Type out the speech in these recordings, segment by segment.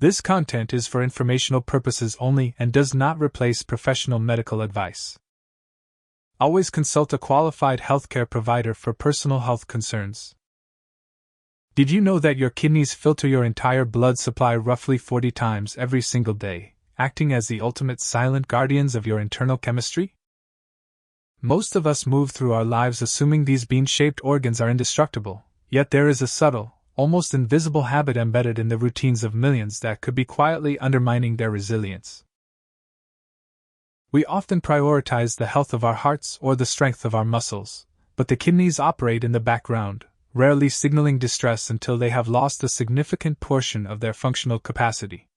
This content is for informational purposes only and does not replace professional medical advice. Always consult a qualified healthcare provider for personal health concerns. Did you know that your kidneys filter your entire blood supply roughly 40 times every single day, acting as the ultimate silent guardians of your internal chemistry? Most of us move through our lives assuming these bean-shaped organs are indestructible, yet there is a subtle, almost invisible habit embedded in the routines of millions that could be quietly undermining their resilience. We often prioritize the health of our hearts or the strength of our muscles, but the kidneys operate in the background, rarely signaling distress until they have lost a significant portion of their functional capacity.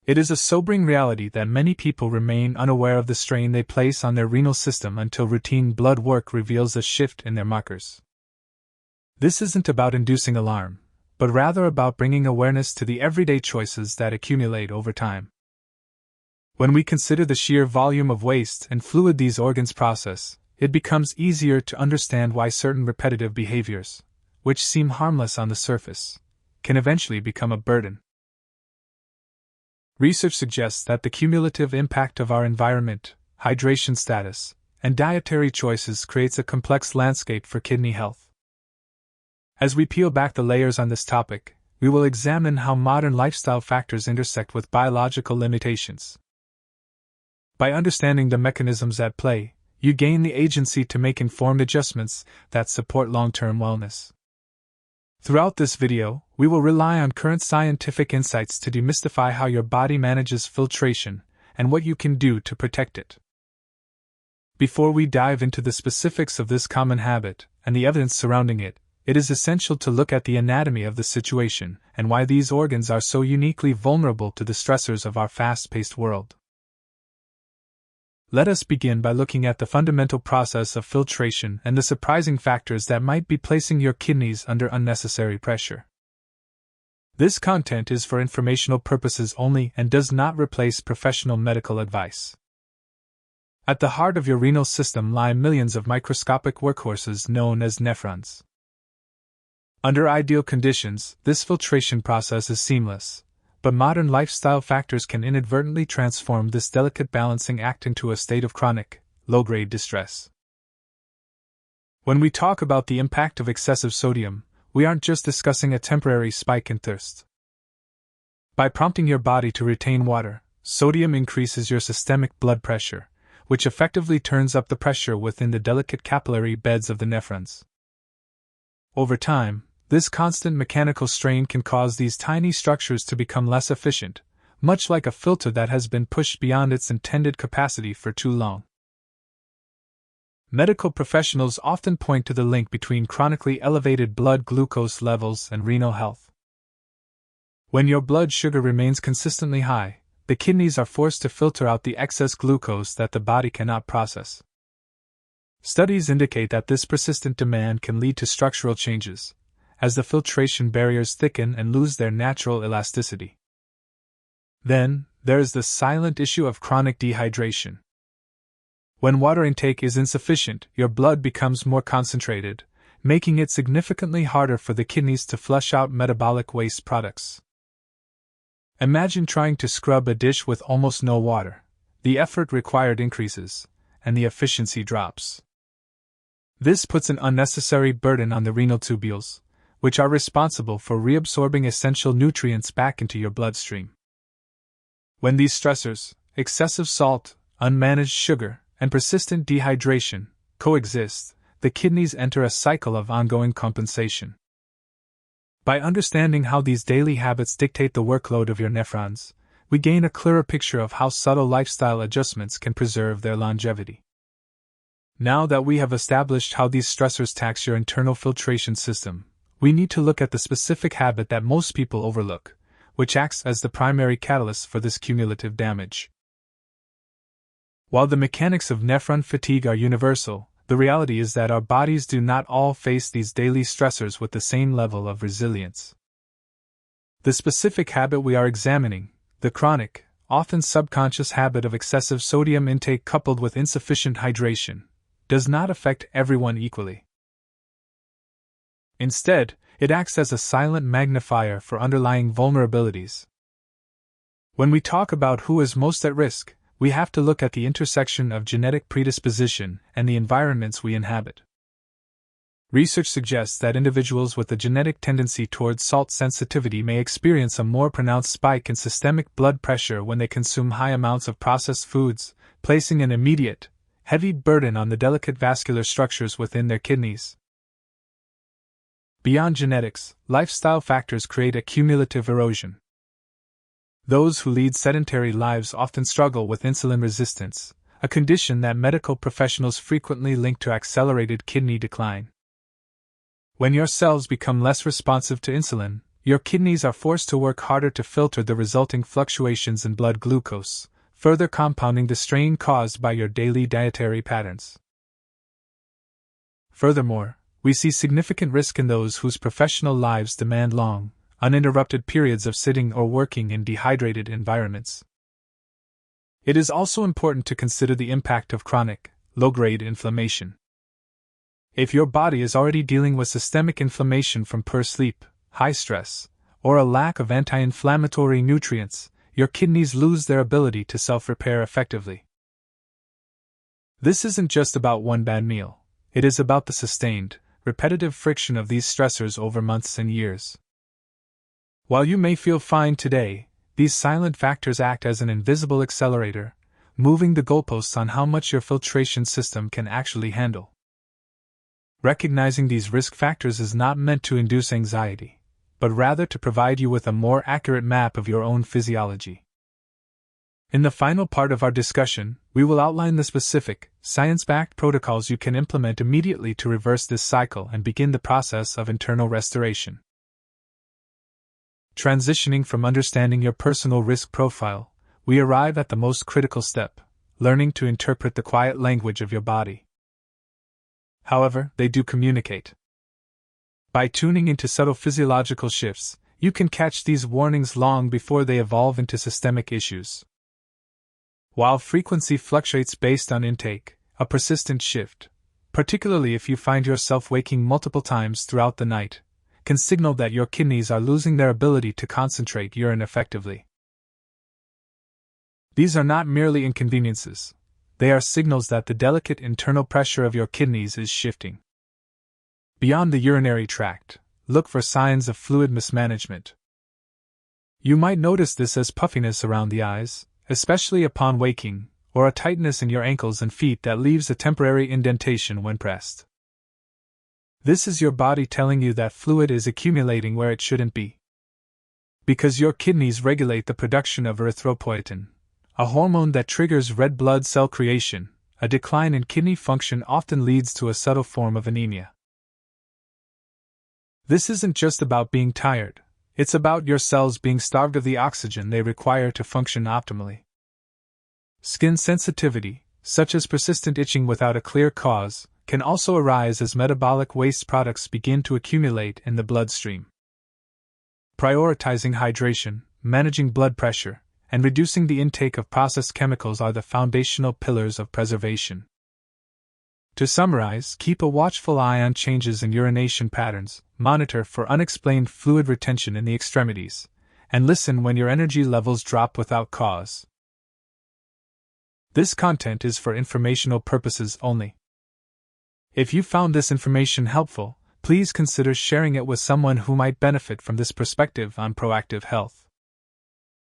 It is a sobering reality that many people remain unaware of the strain they place on their renal system until routine blood work reveals a shift in their markers. This isn't about inducing alarm, but rather about bringing awareness to the everyday choices that accumulate over time. When we consider the sheer volume of waste and fluid these organs process, it becomes easier to understand why certain repetitive behaviors, which seem harmless on the surface, can eventually become a burden. Research suggests that the cumulative impact of our environment, hydration status, and dietary choices creates a complex landscape for kidney health. As we peel back the layers on this topic, we will examine how modern lifestyle factors intersect with biological limitations. By understanding the mechanisms at play, you gain the agency to make informed adjustments that support long-term wellness. Throughout this video, we will rely on current scientific insights to demystify how your body manages filtration and what you can do to protect it. Before we dive into the specifics of this common habit and the evidence surrounding it, it is essential to look at the anatomy of the situation and why these organs are so uniquely vulnerable to the stressors of our fast-paced world. Let us begin by looking at the fundamental process of filtration and the surprising factors that might be placing your kidneys under unnecessary pressure. This content is for informational purposes only and does not replace professional medical advice. At the heart of your renal system lie millions of microscopic workhorses known as nephrons. Under ideal conditions, this filtration process is seamless, but modern lifestyle factors can inadvertently transform this delicate balancing act into a state of chronic, low-grade distress. When we talk about the impact of excessive sodium, we aren't just discussing a temporary spike in thirst. By prompting your body to retain water, sodium increases your systemic blood pressure, which effectively turns up the pressure within the delicate capillary beds of the nephrons. Over time, this constant mechanical strain can cause these tiny structures to become less efficient, much like a filter that has been pushed beyond its intended capacity for too long. Medical professionals often point to the link between chronically elevated blood glucose levels and renal health. When your blood sugar remains consistently high, the kidneys are forced to filter out the excess glucose that the body cannot process. Studies indicate that this persistent demand can lead to structural changes, as the filtration barriers thicken and lose their natural elasticity. Then, there is the silent issue of chronic dehydration. When water intake is insufficient, your blood becomes more concentrated, making it significantly harder for the kidneys to flush out metabolic waste products. Imagine trying to scrub a dish with almost no water. The effort required increases, and the efficiency drops. This puts an unnecessary burden on the renal tubules, which are responsible for reabsorbing essential nutrients back into your bloodstream. When these stressors, excessive salt, unmanaged sugar, and persistent dehydration, coexist, the kidneys enter a cycle of ongoing compensation. By understanding how these daily habits dictate the workload of your nephrons, we gain a clearer picture of how subtle lifestyle adjustments can preserve their longevity. Now that we have established how these stressors tax your internal filtration system, we need to look at the specific habit that most people overlook, which acts as the primary catalyst for this cumulative damage. While the mechanics of nephron fatigue are universal, the reality is that our bodies do not all face these daily stressors with the same level of resilience. The specific habit we are examining, the chronic, often subconscious habit of excessive sodium intake coupled with insufficient hydration, does not affect everyone equally. Instead, It acts as a silent magnifier for underlying vulnerabilities. When we talk about who is most at risk, we have to look at the intersection of genetic predisposition and the environments we inhabit. Research suggests that individuals with a genetic tendency towards salt sensitivity may experience a more pronounced spike in systemic blood pressure when they consume high amounts of processed foods, placing an immediate, heavy burden on the delicate vascular structures within their kidneys. Beyond genetics, lifestyle factors create a cumulative erosion. Those who lead sedentary lives often struggle with insulin resistance, a condition that medical professionals frequently link to accelerated kidney decline. When your cells become less responsive to insulin, your kidneys are forced to work harder to filter the resulting fluctuations in blood glucose, further compounding the strain caused by your daily dietary patterns. Furthermore, we see significant risk in those whose professional lives demand long, uninterrupted periods of sitting or working in dehydrated environments. It is also important to consider the impact of chronic, low-grade inflammation. If your body is already dealing with systemic inflammation from poor sleep, high stress, or a lack of anti-inflammatory nutrients, your kidneys lose their ability to self-repair effectively. This isn't just about one bad meal, it is about the sustained, repetitive friction of these stressors over months and years. While you may feel fine today, these silent factors act as an invisible accelerator, moving the goalposts on how much your filtration system can actually handle. Recognizing these risk factors is not meant to induce anxiety, but rather to provide you with a more accurate map of your own physiology. In the final part of our discussion, we will outline the specific, science-backed protocols you can implement immediately to reverse this cycle and begin the process of internal restoration. Transitioning from understanding your personal risk profile, we arrive at the most critical step: learning to interpret the quiet language of your body. However, they do communicate. By tuning into subtle physiological shifts, you can catch these warnings long before they evolve into systemic issues. While frequency fluctuates based on intake, a persistent shift, particularly if you find yourself waking multiple times throughout the night, can signal that your kidneys are losing their ability to concentrate urine effectively. These are not merely inconveniences. They are signals that the delicate internal pressure of your kidneys is shifting. Beyond the urinary tract, look for signs of fluid mismanagement. You might notice this as puffiness around the eyes, especially upon waking, or a tightness in your ankles and feet that leaves a temporary indentation when pressed. This is your body telling you that fluid is accumulating where it shouldn't be. Because your kidneys regulate the production of erythropoietin, a hormone that triggers red blood cell creation, a decline in kidney function often leads to a subtle form of anemia. This isn't just about being tired, it's about your cells being starved of the oxygen they require to function optimally. Skin sensitivity, such as persistent itching without a clear cause, can also arise as metabolic waste products begin to accumulate in the bloodstream. Prioritizing hydration, managing blood pressure, and reducing the intake of processed chemicals are the foundational pillars of preservation. To summarize, keep a watchful eye on changes in urination patterns, monitor for unexplained fluid retention in the extremities, and listen when your energy levels drop without cause. This content is for informational purposes only. If you found this information helpful, please consider sharing it with someone who might benefit from this perspective on proactive health.